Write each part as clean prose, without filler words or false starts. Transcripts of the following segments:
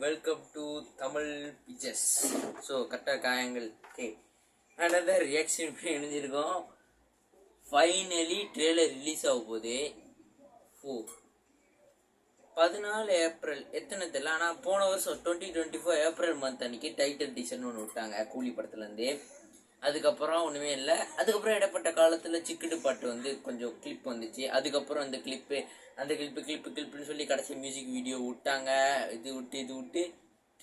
Welcome to Tamil pictures. So கட்ட காயங்கள் another reaction இணைஞ்சிருக்கோம். ஃபைனலி ட்ரெய்லர் ரிலீஸ் ஆக போகுது. 14 ஏப்ரல் எத்தனை தெரியல, ஆனால் போன வருஷம் 2024 ஏப்ரல் மந்த் அன்னைக்கு டைட்டில் டீசர்னு ஒன்று விட்டாங்க கூலி படத்துலேருந்து. அதுக்கப்புறம் ஒன்றுமே இல்லை. அதுக்கப்புறம் இடப்பட்ட காலத்தில் சிக்கிடு பாட்டு வந்து கொஞ்சம் கிளிப் வந்துச்சு. அதுக்கப்புறம் அந்த கிளிப்புன்னு சொல்லி கடைசி மியூசிக் வீடியோ விட்டாங்க. இது விட்டு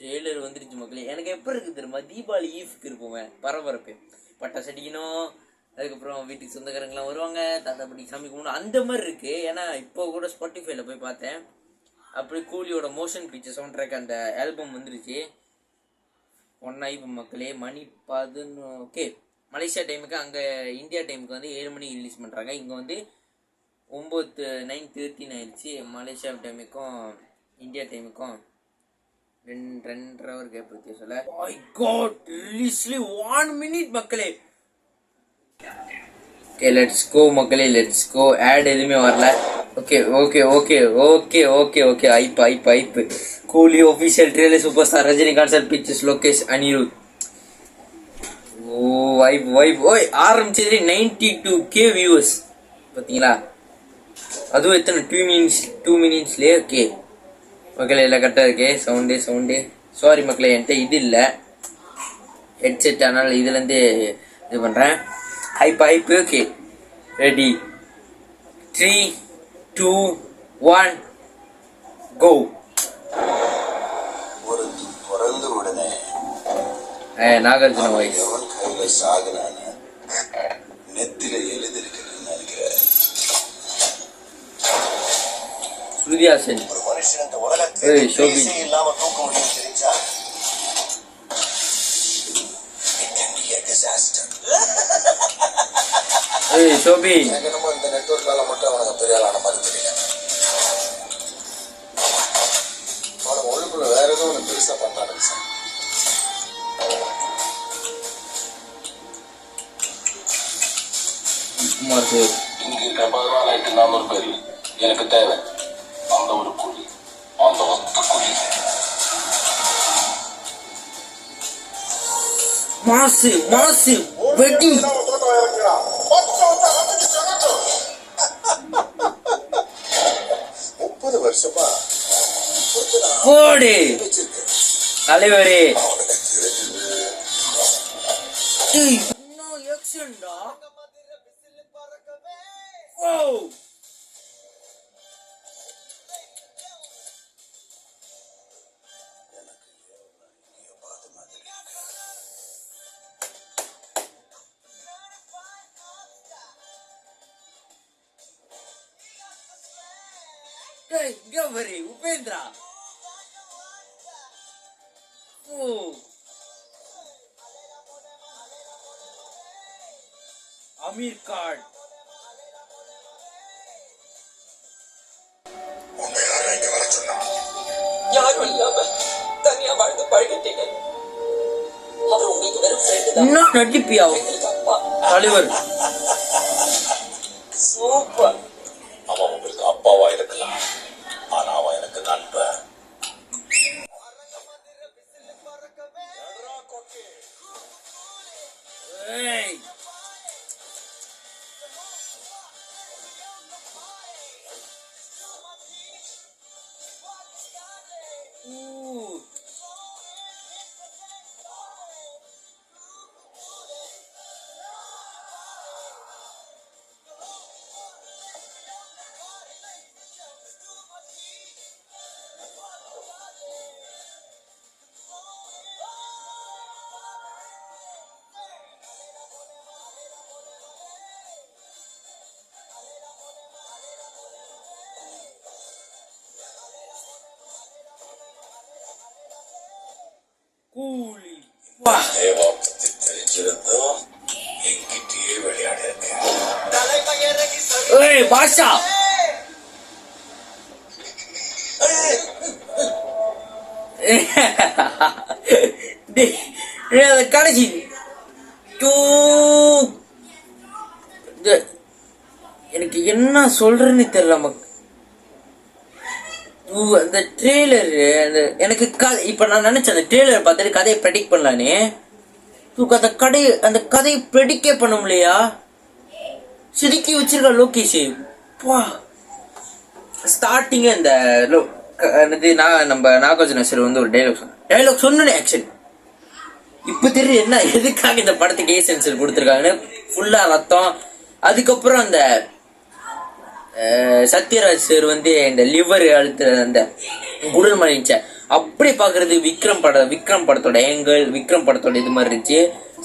ட்ரெய்லர் வந்துருச்சு மக்களே. எனக்கு எப்போ இருக்குது தெரியுமா, தீபாவளி ஈஃப்க்கு இருப்போமே பரபரப்பு, பட்டாசு அடிக்கணும், அதுக்கப்புறம் வீட்டுக்கு சொந்தக்காரங்களாம் வருவாங்க, தாத்தா பாட்டி சாமி கும்பிடணும், அந்த மாதிரி இருக்குது. ஏன்னா இப்போ கூட ஸ்பாட்டிஃபைல போய் பார்த்தேன், அப்படி கூலியோட மோஷன் பிக்சர் சவுண்ட் ட்ராக் அந்த ஆல்பம் வந்துருச்சு. ஒன்றா இப்போ மக்களே மணி 11. மலேசியா டைமுக்கு, அங்கே இந்தியா டைமுக்கு வந்து 7 மணிக்கு ரிலீஸ் பண்ணுறாங்க. இங்கே வந்து 9:13 ஆயிடுச்சு. மலேசியா டைமுக்கும் இந்தியா டைமுக்கும் 2.5 ஹவர் கேப் இருக்கு. சொல்ல ஐ காட் ரிலீஸ்லி 1 மினிட் மக்களே. லெட்ஸ் கோ மக்களே, லெட்ஸ் கோ. ஆட் எதுவுமே வரல. ஓகே ஐப்பு கூலி official trailer super star Rajinikanth sir pictures Lokesh Anirudh. ஓய் ஆரம்பிச்சது 92K வியூவர்ஸ் பார்த்தீங்களா? அதுவும் எத்தனை 2 மினிட்ஸ்லேயே. மக்களே எல்லாம் கரெக்டாக இருக்கே. சவுண்டு சாரி மக்களே, என்கிட்ட இது இல்லை ஹெட்செட், அதனால் இதுலேருந்து இது பண்ணுறேன். ஹைப்பு. ரெடி 3, 2, 1 கோ. நாகார்ஜுன வாய்ஸ். ஸ்ருதிஹாசன். ஷோபி. ஷோபி. இந்த நெட்வொர்க்கால மட்டும் அவனுக்கு பெரிய ஆளான மாதிரி தெரியல. அவனுக்கு ஒழுங்குல வேற ஏதோ ஒன்று பெருசா பண்ணாரு சார். இங்கு 400 பேர் எனக்கு தேவை. அந்த ஒரு குழி, அந்த ஒத்த குழி. மாசு வெட்டி 30 வருஷமா போடு தலைவரே. உபேந்திரா அமீர் கான். யாரும் இல்லாம தனியா வாழ்ந்து பழகிட்டீங்க. அவர் உங்களுக்கு வெறும் ஃப்ரெண்ட் தான். நடிப்பியா தலைவர்? சூப்பர். அவன் உங்களுக்கு அப்பாவா இருக்கலாம், ஆனா அவன் எனக்கு நண்பன். கூலி தெரிஞ்சிருந்தோம் என்கிட்டயே விளையாட பாஷா. கடைசி எனக்கு என்ன சொல்றேன்னு தெரியல. அந்த ட்ரெய்லர் அந்த எனக்கு இப்ப நான் நினைச்சேன் அந்த ட்ரெய்லர் பார்த்துட்டு கதையை ப்ரெடிக்ட் பண்ணலானே. அந்த கதையை ப்ரெடிக்டே பண்ண முடியலையா? சிரிக்கி வச்சிருக்க லோகேஷ். ஸ்டார்டிங் அந்த நம்ம நாகார்ஜுன சார் வந்து ஒரு டைலாக் சொன்னே ஆக்ஷன். இப்ப தெரியும் என்ன எதுக்காக இந்த படத்துக்கு ஏ சென்சர் கொடுத்துருக்காங்கன்னு. ஃபுல்லா ரத்தம். அதுக்கப்புறம் அந்த சத்யராஜ் சார் வந்து இந்த லிவர் அழுத்த அந்த குடல் மறைச்ச அப்படி பாக்குறது விக்ரம் படத்தோட ஏங்கல், விக்ரம் படத்தோட இது மாதிரி இருந்துச்சு.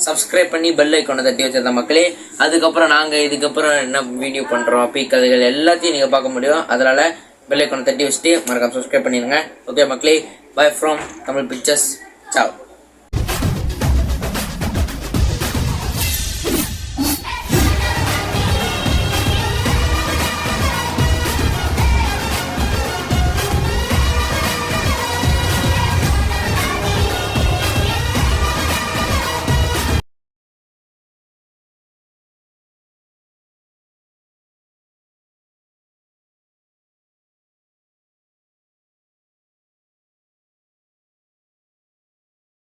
சப்ஸ்கிரைப் பண்ணி பெல் ஐக்கானை தட்டி வச்சிருந்த மக்களே. அதுக்கப்புறம் நாங்க இதுக்கப்புறம் என்ன வீடியோ பண்றோம், கதைகள் எல்லாத்தையும் நீங்க பார்க்க முடியும். அதனால பெல் ஐக்கானை தட்டி வச்சுட்டு மறக்காம சப்ஸ்கிரைப் பண்ணிடுங்க. ஓகே மக்களே, bye from Tamil pictures. Zhao.